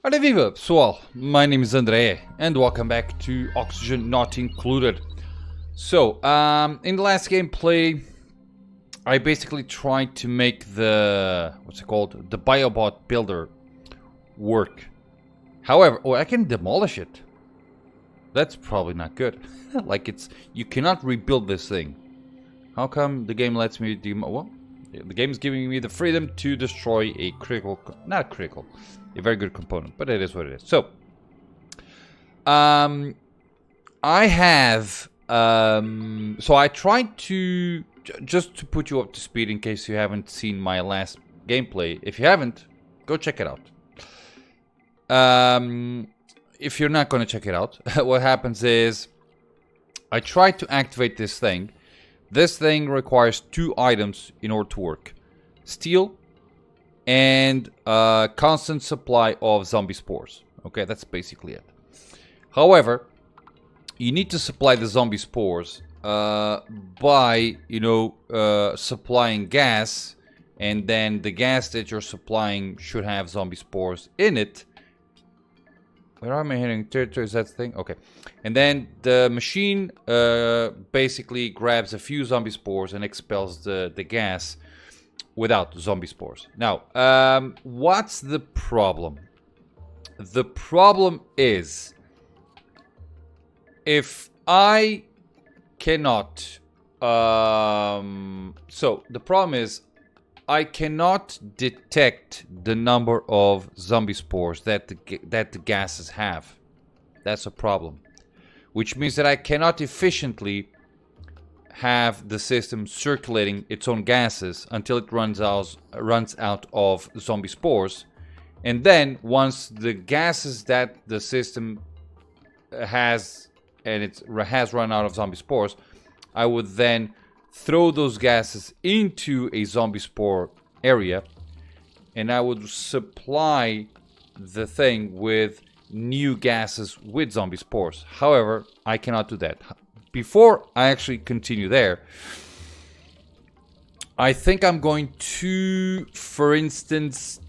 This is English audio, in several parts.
Ora viva pessoal, my name is André and welcome back to Oxygen Not Included. So, in the last gameplay, I basically tried to make the, the Biobot Builder work. However, I can demolish it. That's probably not good. You cannot rebuild this thing. How come the game lets me well, the game is giving me the freedom to destroy a a very good component, but it is what it is. So, I have, so I tried to, just to put you up to speed in case you haven't seen my last gameplay. If you haven't, go check it out. If you're not going to check it out, what happens is, I tried to activate this thing. This thing requires 2 items in order to work. Steel and a constant supply of zombie spores. Okay, that's basically it. However, you need to supply the zombie spores by, supplying gas, and then the gas that you're supplying should have zombie spores in it. Where am I hitting? Territory, is that the thing? Okay. And then the machine basically grabs a few zombie spores and expels the gas without zombie spores. Now, what's the problem? The problem is, if I cannot... so, the problem is, I cannot detect the number of zombie spores that the gases have. That's a problem. Which means that I cannot efficiently have the system circulating its own gases until it runs out of zombie spores. And then, once the gases that the system has, and it has run out of zombie spores, I would then throw those gases into a zombie spore area, and I would supply the thing with new gases with zombie spores. However, I cannot do that. Before I actually continue there, I think I'm going to, for instance,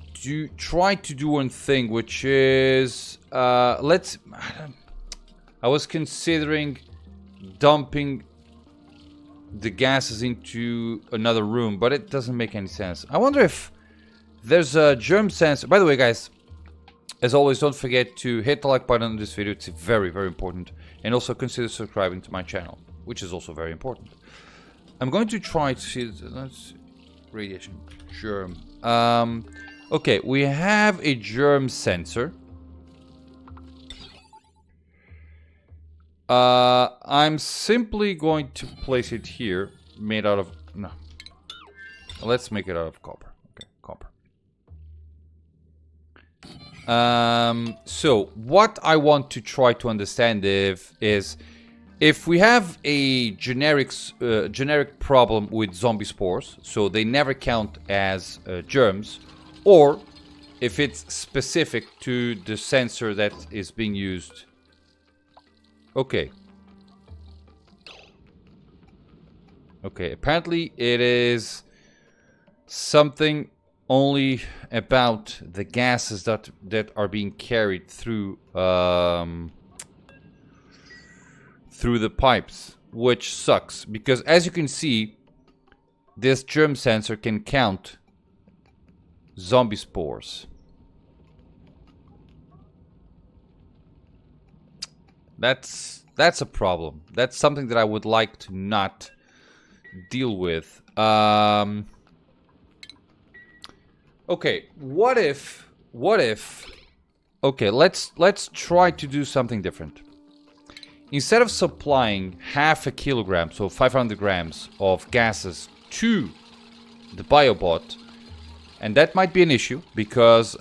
try to do one thing, which is, I was considering dumping the gases into another room, but it doesn't make any sense. I wonder if there's a germ sensor. By the way, guys, as always, don't forget to hit the like button on this video. It's very, very important. And also consider subscribing to my channel, which is also very important. I'm going to try to see... That's radiation. Germ. Okay, we have a germ sensor. I'm simply going to place it here, made out of... No. Let's make it out of copper. Okay, copper. So, what I want to try to understand is if we have a generic problem with zombie spores, so they never count as germs, or if it's specific to the sensor that is being used. Okay. Okay, apparently it is something only about the gases that are being carried through through the pipes, which sucks because, as you can see, this germ sensor can count zombie spores. That's a problem. That's something that I would like to not deal with. Okay, what if okay, let's try to do something different. Instead of supplying half a kilogram, so 500 grams of gases to the Biobot, and that might be an issue because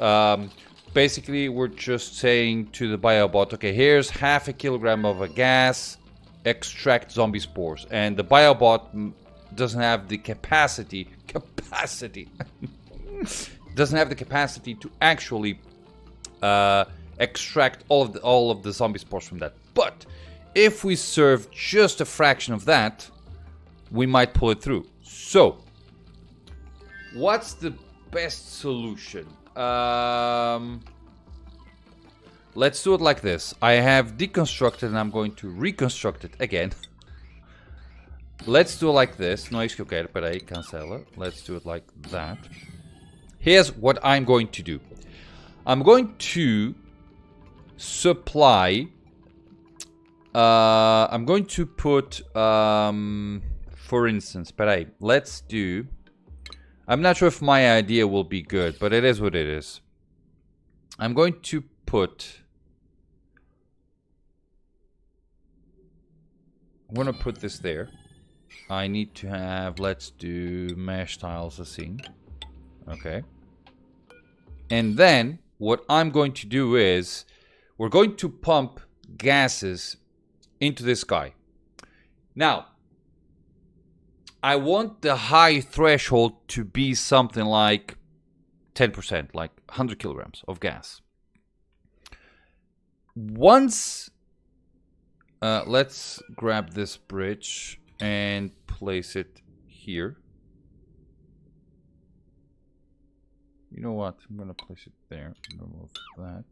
basically we're just saying to the Biobot, okay, here's half a kilogram of a gas, extract zombie spores, and the Biobot doesn't have the capacity doesn't have the capacity to actually extract all of the zombie spores from that. But if we serve just a fraction of that, we might pull it through. So, what's the best solution? let's do it like this. I have deconstructed and I'm going to reconstruct it again. Let's do it like this. No, okay, peraí, cancela. Let's do it like that. Here's what I'm going to do. I'm going to supply... I'm going to put... for instance, peraí, let's do... I'm not sure if my idea will be good, but it is what it is. I'm going to put... I'm going to put this there. I need to have, let's do mesh tiles assim. Okay. And then what I'm going to do is we're going to pump gases into this guy. Now, I want the high threshold to be something like 10%, like 100 kilograms of gas. Once, let's grab this bridge and place it here. You know what? I'm gonna place it there. Remove that.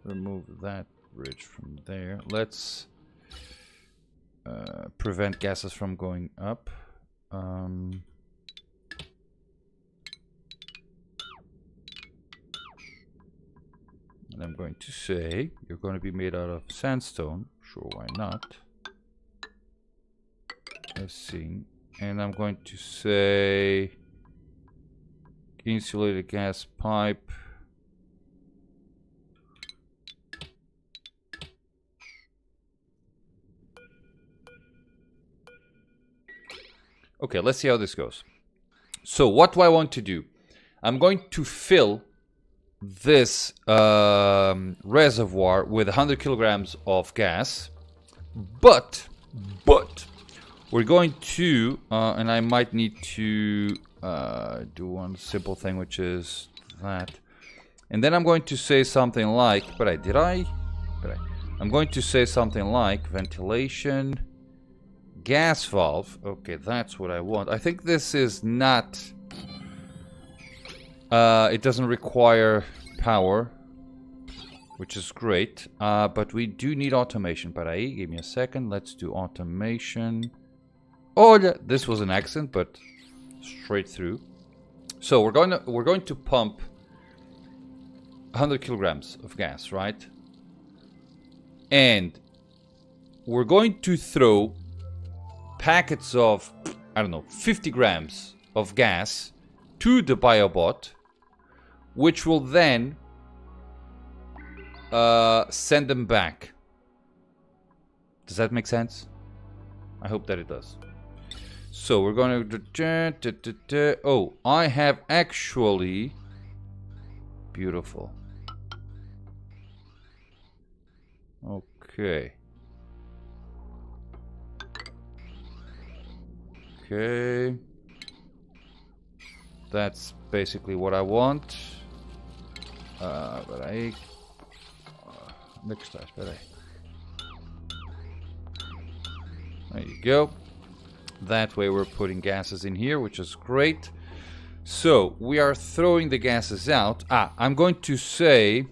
Remove that bridge from there. Let's prevent gases from going up. And I'm going to say you're going to be made out of sandstone. Sure, why not? Let's see. And I'm going to say insulated gas pipe. Okay, let's see how this goes. So what do I want to do? I'm going to fill this reservoir with 100 kilograms of gas, but we're going to, and I might need to do one simple thing, which is that. And then I'm going to say something like, I'm going to say something like ventilation, gas valve. Okay, that's what I want. I think this is not, it doesn't require power, which is great. But we do need automation. Peraí, give me a second. Let's do automation. Oh, this was an accident, but straight through. So we're going to pump 100 kilograms of gas, right? And we're going to throw packets of, I don't know, 50 grams of gas to the Biobot, which will then send them back. Does that make sense? I hope that it does. So we're going to... Oh, I have actually... Beautiful. Okay. Okay. That's basically what I want. Peraí. Next time, peraí. There you go. That way we're putting gases in here, which is great. So we are throwing the gases out. I'm going to say,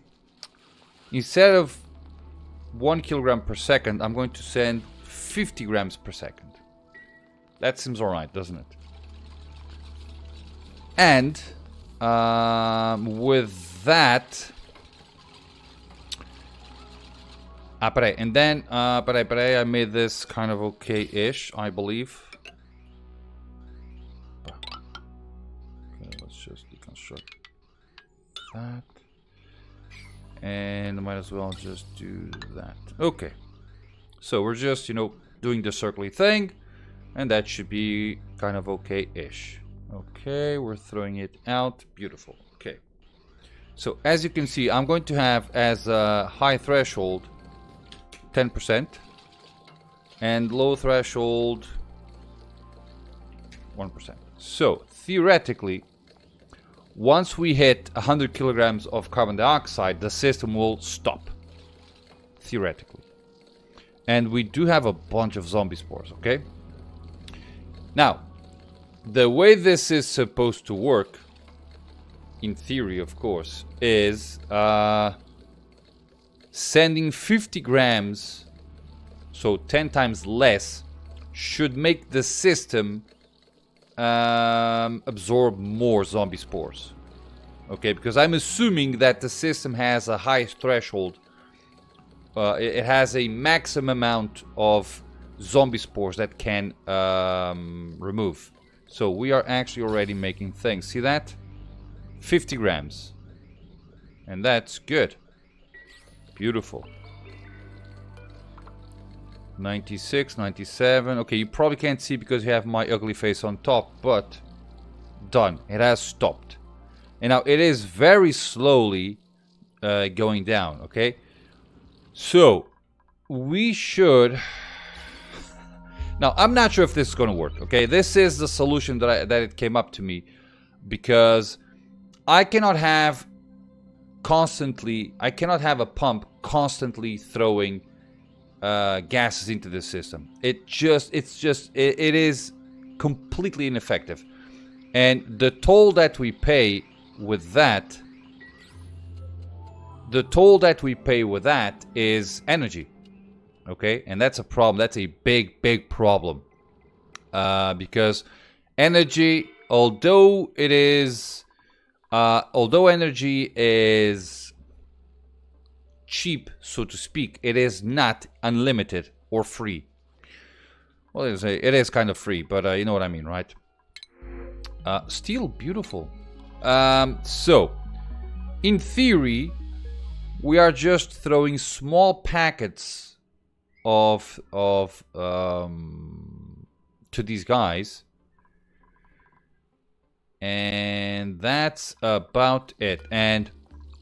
instead of 1 kilogram per second, I'm going to send 50 grams per second. That seems alright, doesn't it? And with that, peraí, and then peraí, I made this kind of okay-ish, I believe. Okay, let's just deconstruct that, and I might as well just do that. Okay, so we're just, you know, doing the circly thing, and that should be kind of okay-ish. Okay, we're throwing it out. Beautiful. Okay. So as you can see, I'm going to have as a high threshold 10% and low threshold 1%. So theoretically, once we hit 100 kilograms of carbon dioxide, the system will stop. Theoretically. And we do have a bunch of zombie spores, okay? Now, the way this is supposed to work, in theory of course, is sending 50 grams, so 10 times less, should make the system absorb more zombie spores. Okay, because I'm assuming that the system has a high threshold. It has a maximum amount of zombie spores that can remove. So we are actually already making things. See that? 50 grams. And that's good. Beautiful. 96, 97. Okay, you probably can't see because you have my ugly face on top, but done. It has stopped. And now it is very slowly going down, okay? So, we should... Now, I'm not sure if this is going to work, okay? This is the solution that it came up to me. Because I cannot have a pump constantly throwing gases into the system. It is completely ineffective. And the toll that we pay with that is energy. Okay, and that's a problem. That's a big problem. Because energy, although energy is cheap, so to speak, it is not unlimited or free. Well, it is kind of free, but you know what I mean, right? Steel, beautiful. So, in theory, we are just throwing small packets to these guys, and that's about it. And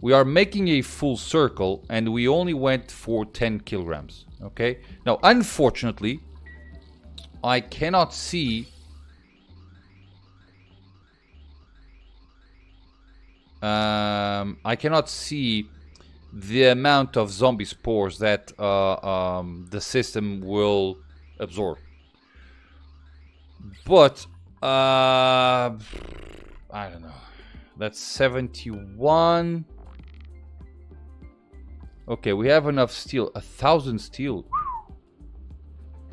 we are making a full circle, and we only went for 10 kilograms. Okay. Now, unfortunately, I cannot see. I cannot see the amount of zombie spores that the system will absorb. But I don't know. That's 71. Okay, we have enough steel. 1,000 steel.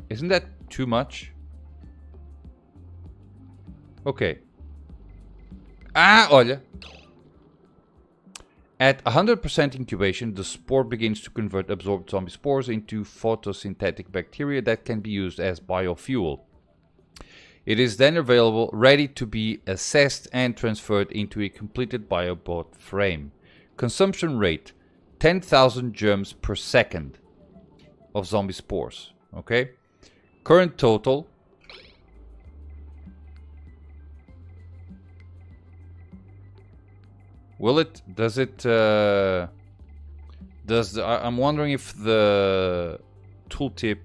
Isn't that too much? Okay. Olha. At 100% incubation, the spore begins to convert absorbed zombie spores into photosynthetic bacteria that can be used as biofuel. It is then available, ready to be assessed and transferred into a completed Biobot frame. Consumption rate, 10,000 germs per second of zombie spores. Okay. Current total, I'm wondering if the tooltip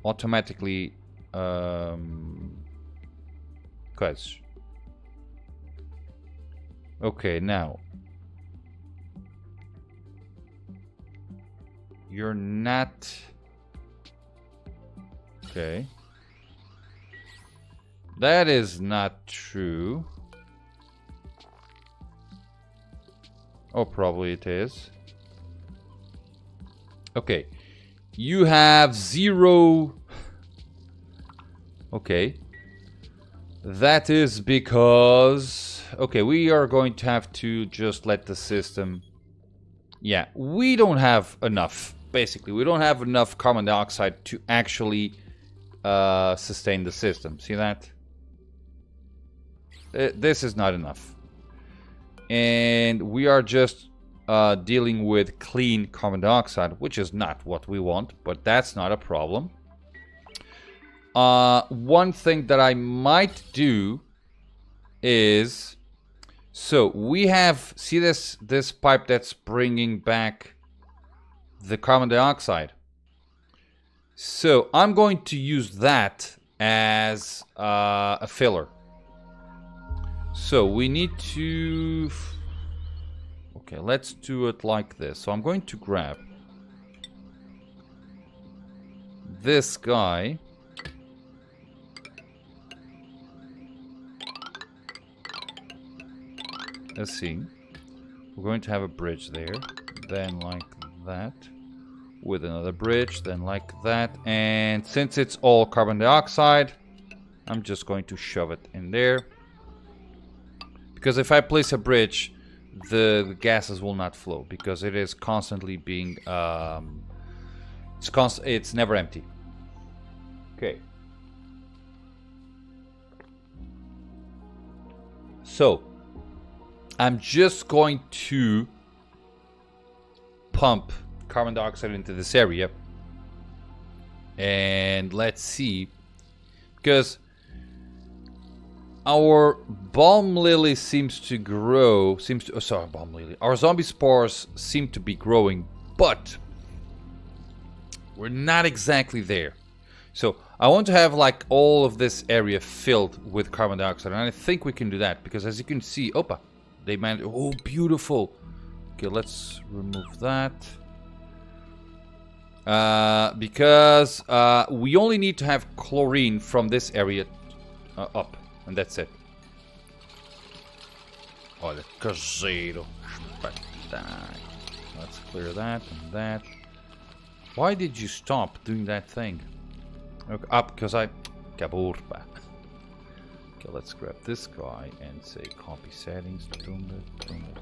automatically guys. Okay, now you're not okay. That is not true. Oh, probably it is. Okay. You have 0. Okay. That is because... Okay, we are going to have to just let the system... Yeah, we don't have enough. Basically, we don't have enough carbon dioxide to actually sustain the system. See that? This is not enough. And we are just dealing with clean carbon dioxide, which is not what we want, but that's not a problem. One thing that I might do is, so we have, see this pipe that's bringing back the carbon dioxide. So I'm going to use that as a filler. So we need to... Okay, let's do it like this. So I'm going to grab this guy. Let's see. We're going to have a bridge there. Then like that. With another bridge, then like that. And since it's all carbon dioxide, I'm just going to shove it in there. Because if I place a bridge, the gases will not flow. Because it is constantly being... it's never empty. Okay. So, I'm just going to pump carbon dioxide into this area. And let's see. Because our balm lily seems to grow. Balm lily. Our zombie spores seem to be growing, but we're not exactly there. So I want to have like all of this area filled with carbon dioxide, and I think we can do that because, as you can see, they managed. Oh, beautiful. Okay, let's remove that. Because we only need to have chlorine from this area up, and that's it. Olha, caseiro. Let's clear that and that. Why did you stop doing that thing? Okay, up, because I... Caburba. Okay, let's grab this guy and say copy settings.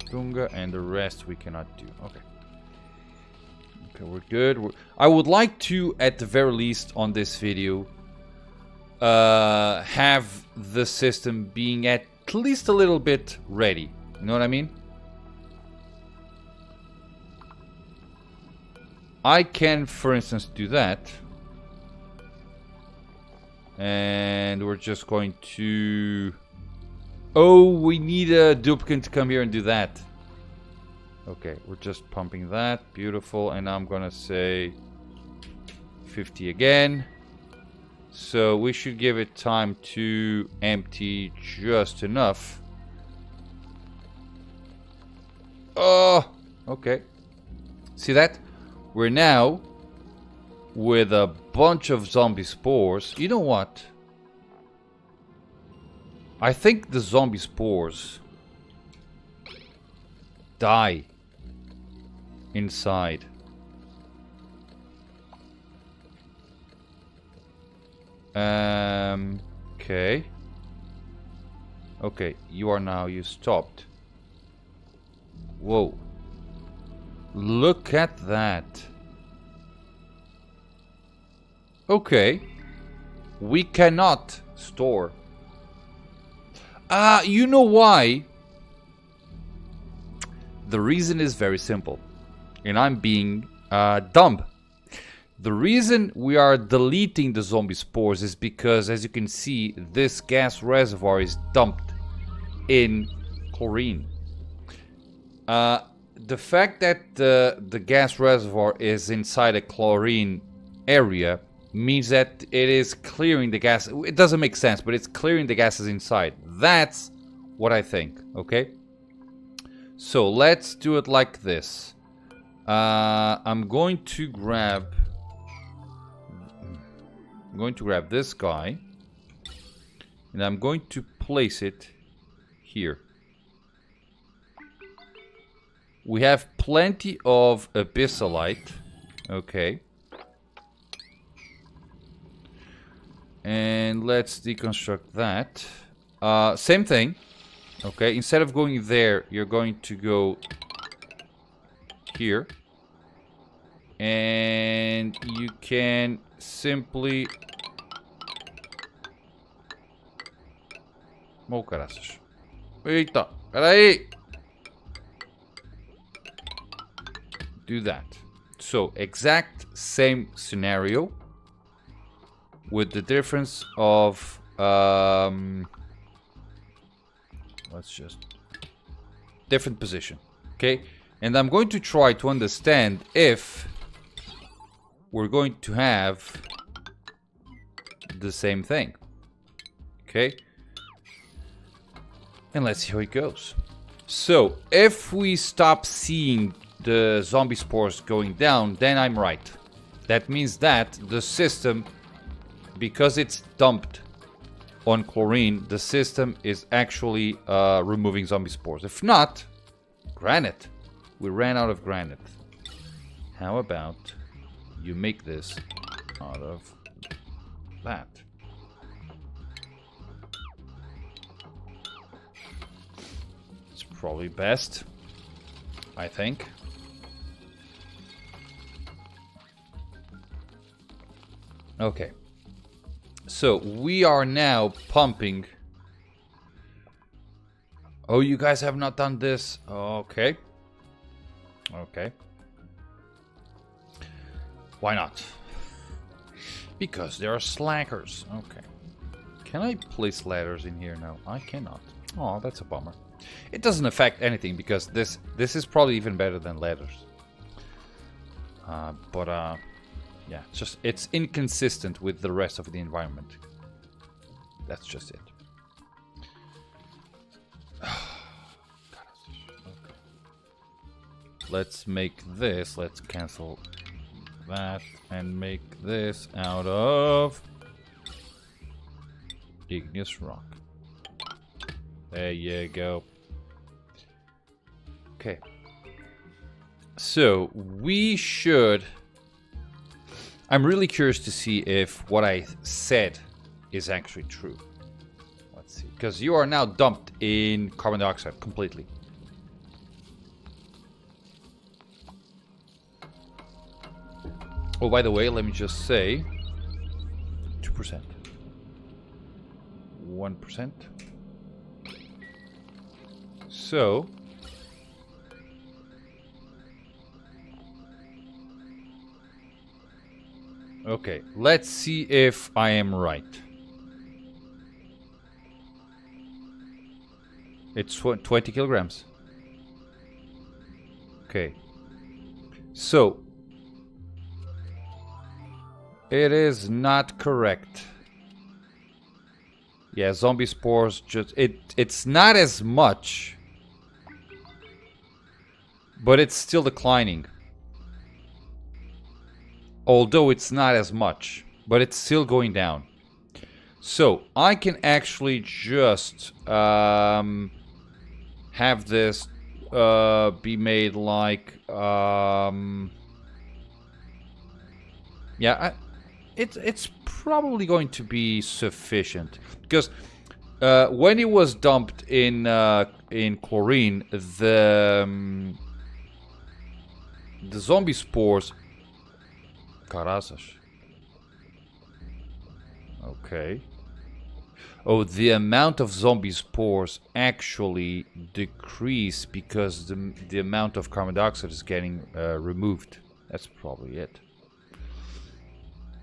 Tunga, and the rest we cannot do. Okay. Okay, we're good. I would like to, at the very least, on this video, have the system being at least a little bit ready. You know what I mean? I can, for instance, do that. And we're just going to... Oh, we need a duplicate to come here and do that. Okay, we're just pumping that. Beautiful. And I'm gonna say 50 again. So we should give it time to empty just enough. Oh, okay. See that? We're now with a bunch of zombie spores. You know what? I think the zombie spores die inside. Okay. Okay, you stopped. Whoa. Look at that. Okay. We cannot store. You know why? The reason is very simple. And I'm being dumb. The reason we are deleting the zombie spores is because, as you can see, this gas reservoir is dumped in chlorine. The fact that the gas reservoir is inside a chlorine area means that it is clearing the gas. It doesn't make sense, but it's clearing the gases inside. That's what I think, okay? So let's do it like this. I'm going to grab this guy, and I'm going to place it here. We have plenty of abyssalite, okay. And let's deconstruct that. Same thing, okay. Instead of going there, you're going to go here. And you can simply... Oh, caraças. Eita, peraí! Do that. So, exact same scenario. With the difference of... let's just... different position. Okay? And I'm going to try to understand if... we're going to have the same thing. Okay? And let's see how it goes. So, if we stop seeing the zombie spores going down, then I'm right. That means that the system, because it's dumped on chlorine, the system is actually removing zombie spores. If not, granite. We ran out of granite. How about you make this out of that? It's probably best, I think. Okay. So we are now pumping. Oh, you guys have not done this? Okay. Okay. Why not? Because there are slackers. Okay. Can I place ladders in here now? I cannot. Oh, that's a bummer. It doesn't affect anything because this is probably even better than ladders. Yeah, it's inconsistent with the rest of the environment. That's just it. Let's make this. Let's cancel that and make this out of igneous rock. There you go. Okay. So we should. I'm really curious to see if what I said is actually true. Let's see. Because you are now dumped in carbon dioxide completely. Oh, by the way, let me just say 2%. 1%. So okay, let's see if I am right. It's 20 kilograms. Okay. So it is not correct. Yeah, zombie spores just it's not as much, but it's still declining. Although it's not as much, but it's still going down. So I can actually just have this be made like yeah, it's probably going to be sufficient because when it was dumped in chlorine, the zombie spores. Caraças. Okay. Oh, the amount of zombie spores actually decrease because the amount of carbon dioxide is getting removed. That's probably it.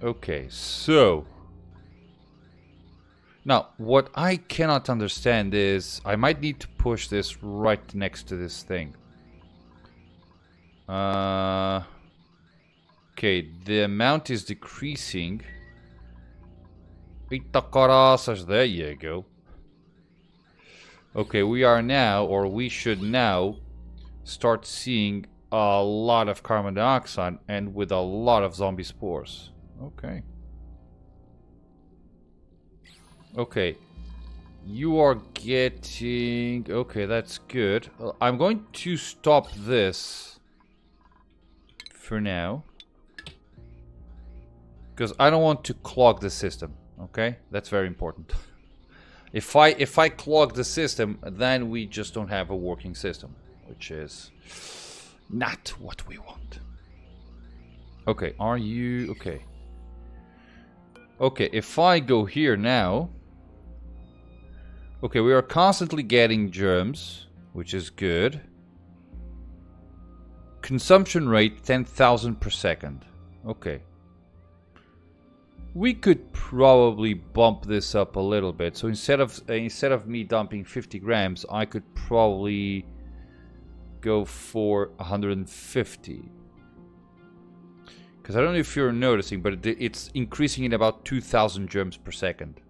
Okay, so now what I cannot understand is I might need to push this right next to this thing. Okay, the amount is decreasing. Eita caraças, there you go. Okay, we are now, or we should now, start seeing a lot of carbon dioxide and with a lot of zombie spores. Okay. Okay. You are getting... Okay, that's good. I'm going to stop this for now. Because I don't want to clog the system. Okay? That's very important. If I clog the system, then we just don't have a working system. Which is not what we want. Okay, are you... Okay. Okay, if I go here now... Okay, we are constantly getting germs, which is good. Consumption rate 10,000 per second. Okay. We could probably bump this up a little bit. So instead of me dumping 50 grams, I could probably go for 150. Because I don't know if you're noticing, but it's increasing in about 2,000 germs per second.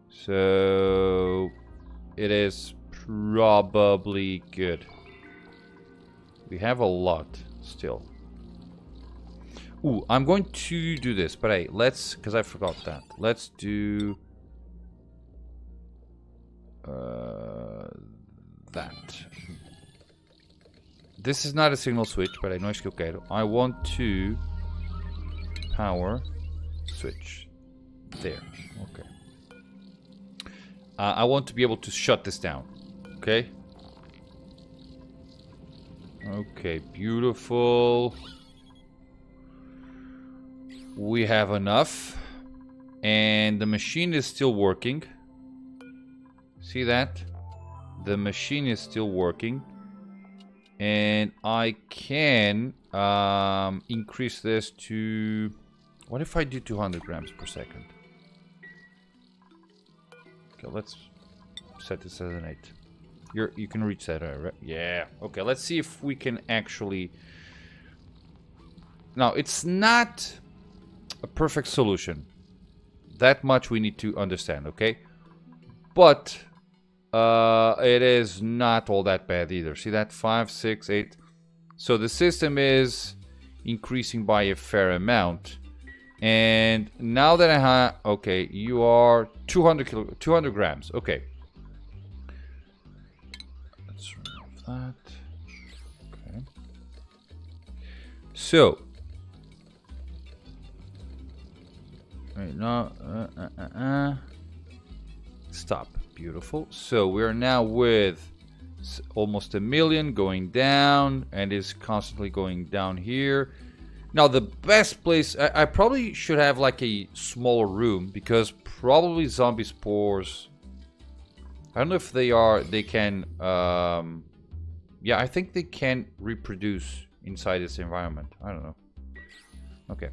So it is probably good. We have a lot still. Ooh, I'm going to do this, but hey, let's, because I forgot that. Let's do that. This is not a signal switch, peraí, não é isto que eu quero. I want to power switch. There. Okay. I want to be able to shut this down. Okay. Okay, beautiful. We have enough. And the machine is still working. See that? The machine is still working. And I can increase this to... What if I do 200 grams per second? Okay, let's set this as an 8. You can reach that, right? Yeah. Okay, let's see if we can actually... Now, it's not a perfect solution. That much we need to understand, okay? But it is not all that bad either. See that? 5, 6, 8. So the system is increasing by a fair amount. And now that I have... Okay, you are 200 grams. Okay. Let's remove that. Okay. So... Right, no, Stop. Beautiful. So we are now with almost 1 million going down, and is constantly going down here. Now the best place, I probably should have like a smaller room, because probably zombie spores, I don't know if they can, yeah, I think they can reproduce inside this environment. I don't know. Okay.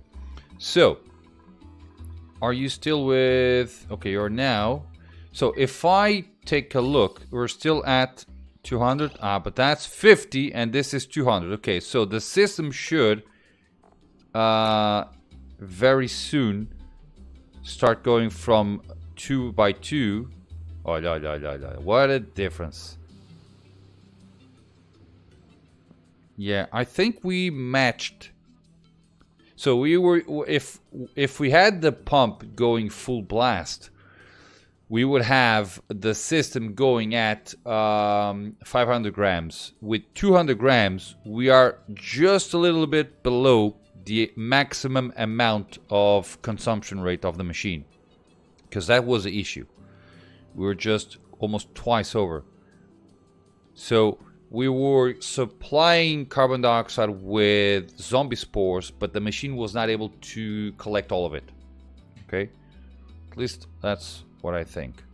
So, are you still with... Okay, you're now... So, if I take a look, we're still at 200. But that's 50, and this is 200. Okay, so the system should very soon start going from 2 by 2. Oh, what a difference. Yeah, I think we matched... So we were, if we had the pump going full blast, we would have the system going at 500 grams. With 200 grams, we are just a little bit below the maximum amount of consumption rate of the machine, because that was the issue. We were just almost twice over. So we were supplying carbon dioxide with zombie spores, but the machine was not able to collect all of it. Okay? At least that's what I think.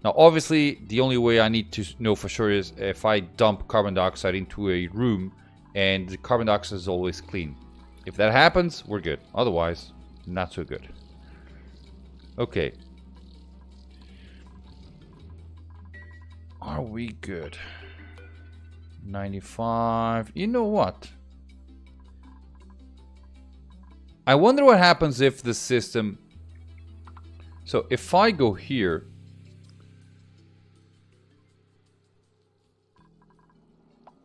Now, obviously, the only way I need to know for sure is if I dump carbon dioxide into a room and the carbon dioxide is always clean. If that happens, we're good. Otherwise, not so good. Okay. Are we good? 95. You know what? I wonder what happens if the system... So if I go here...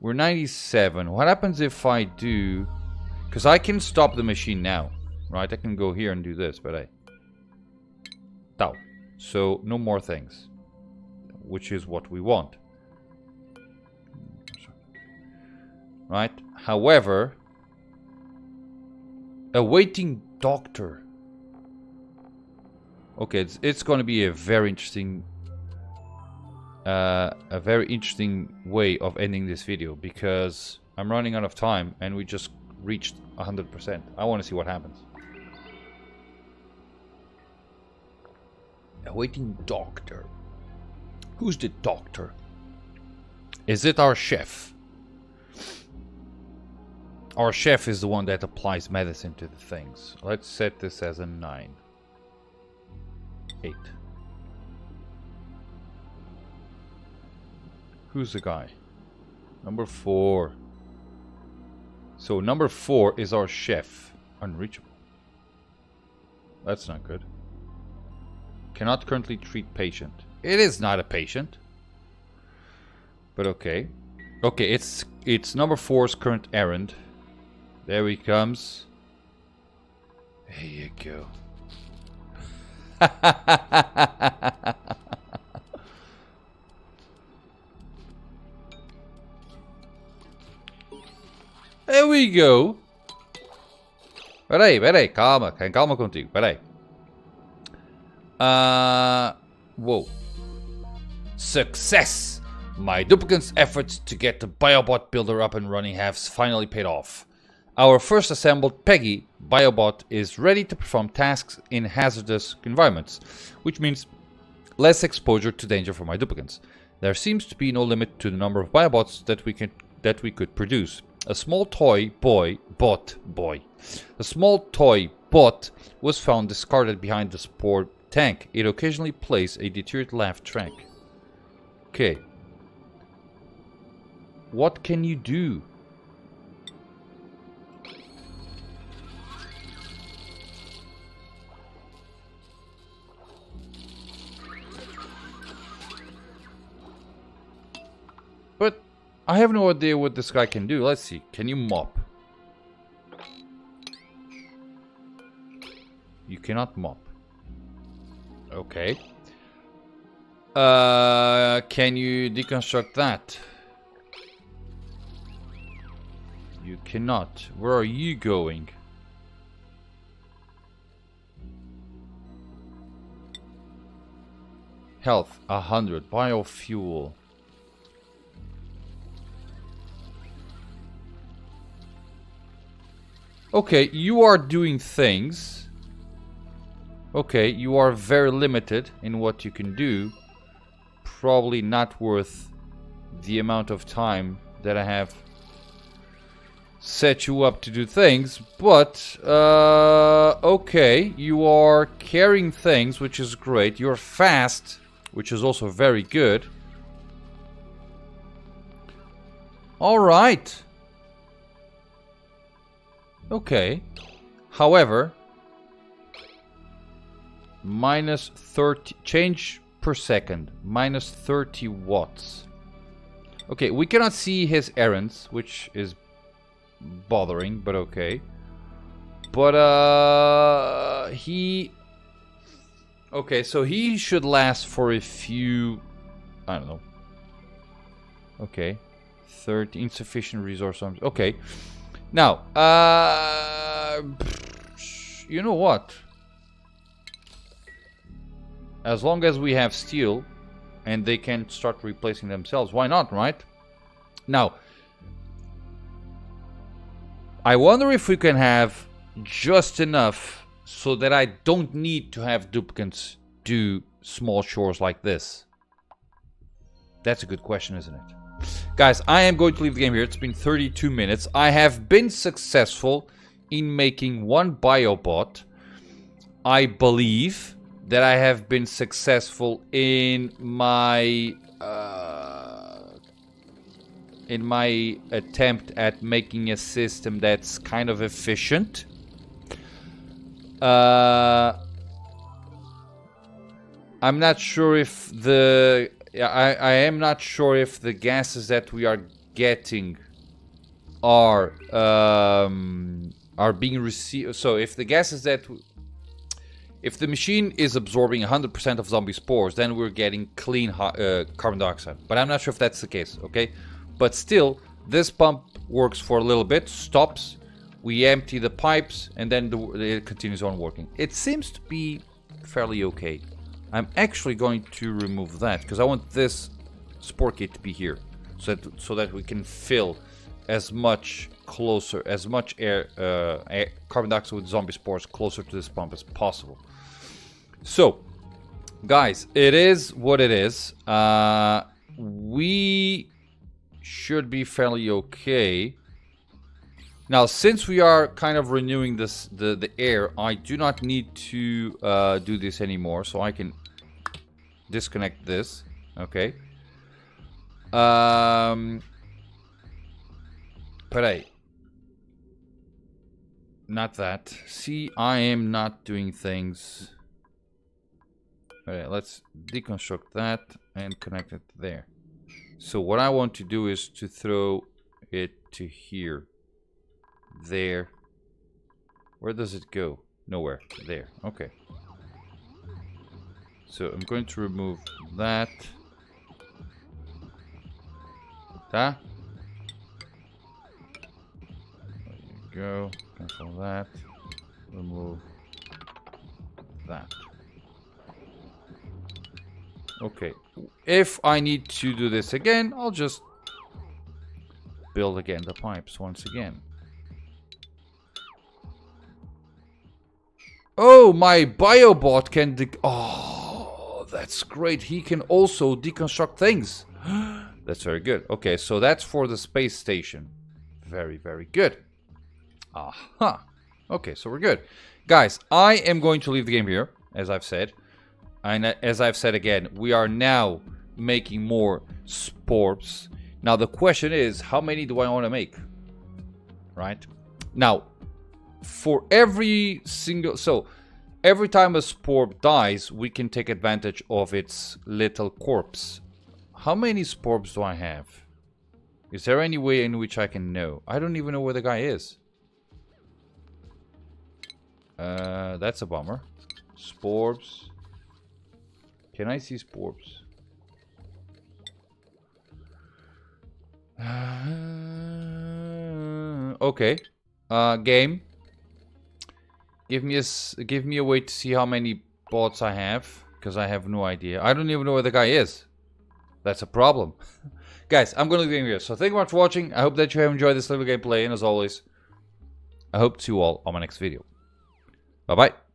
We're 97. What happens if I do... Because I can stop the machine now. Right? I can go here and do this, but I... Down. So no more things. Which is what we want. Right? However, awaiting doctor. Okay, it's going to be a very interesting way of ending this video, because I'm running out of time and we just reached 100%. I want to see what happens. Awaiting doctor. Who's the doctor? Is it our chef? Our chef is the one that applies medicine to the things. Let's set this as a 9. 8. Who's the guy? Number 4. So number 4 is our chef. Unreachable. That's not good. Cannot currently treat patient. It is not a patient. But okay. Okay, it's number 4's current errand. There he comes. There you go. There we go. Peraí, calma, calma contigo, peraí. Whoa. Success! My duplicant's efforts to get the Biobot Builder up and running have finally paid off. Our first assembled Peggy Biobot is ready to perform tasks in hazardous environments, which means less exposure to danger for my duplicants. There seems to be no limit to the number of Biobots that we could produce. A small toy bot was found discarded behind the Sporb tank. It occasionally plays a deteriorated laugh track. Okay. What can you do? But I have no idea what this guy can do. Let's see. Can you mop? You cannot mop. Okay. Can you deconstruct that? You cannot. Where are you going? Health 100. Biofuel. Okay, you are doing things. Okay, you are very limited in what you can do. Probably not worth the amount of time that I have set you up to do things, but okay, you are carrying things, which is great. You're fast, which is also very good. All right. Okay. However, minus 30 change per second, minus 30 watts. Okay, we cannot see his errands, which is bothering, but okay. But he okay, so he should last for a few, I don't know. Okay. 30 insufficient resource. Okay. Now, you know what? As long as we have steel and they can start replacing themselves, why not, right? Now, I wonder if we can have just enough so that I don't need to have duplicates do small chores like this. That's a good question, isn't it? Guys, I am going to leave the game here. It's been 32 minutes. I have been successful in making one Biobot. I believe that I have been successful in my attempt at making a system that's kind of efficient. I'm not sure if the I am not sure if the gases that we are getting are being received. So if the gases that if the machine is absorbing 100% of zombie spores, then we're getting clean carbon dioxide. But I'm not sure if that's the case, okay? But still, this pump works for a little bit, stops, we empty the pipes, and then it continues on working. It seems to be fairly okay. I'm actually going to remove that, because I want this spore kit to be here, so that we can fill as much air, carbon dioxide with zombie spores closer to this pump as possible. So, guys, it is what it is. We should be fairly okay. Now, since we are kind of renewing the air, I do not need to do this anymore, so I can disconnect this. Okay. Peraí. Not that. See, I am not doing things. Okay, let's deconstruct that and connect it there. So what I want to do is to throw it to here. There. Where does it go? Nowhere. There. Okay. So I'm going to remove that. go. Cancel that. Remove that. Okay. If I need to do this again, I'll just build again the pipes once again. Oh, my Biobot can oh, that's great. He can also deconstruct things. That's very good. Okay, so that's for the space station. Very, very good. Aha. Okay, so we're good. Guys, I am going to leave the game here, as I've said. And as I've said again, we are now making more Sporbs. Now, the question is, how many do I want to make? Right? Now, for every single... So, every time a Sporb dies, we can take advantage of its little corpse. How many Sporbs do I have? Is there any way in which I can know? I don't even know where the guy is. That's a bummer. Sporbs. Can I see Sporbs? Okay. Game. Give me a way to see how many bots I have, because I have no idea. I don't even know where the guy is. That's a problem. Guys, I'm going to leave it here. So thank you very much for watching. I hope that you have enjoyed this little gameplay, and as always, I hope to see you all on my next video. Bye-bye.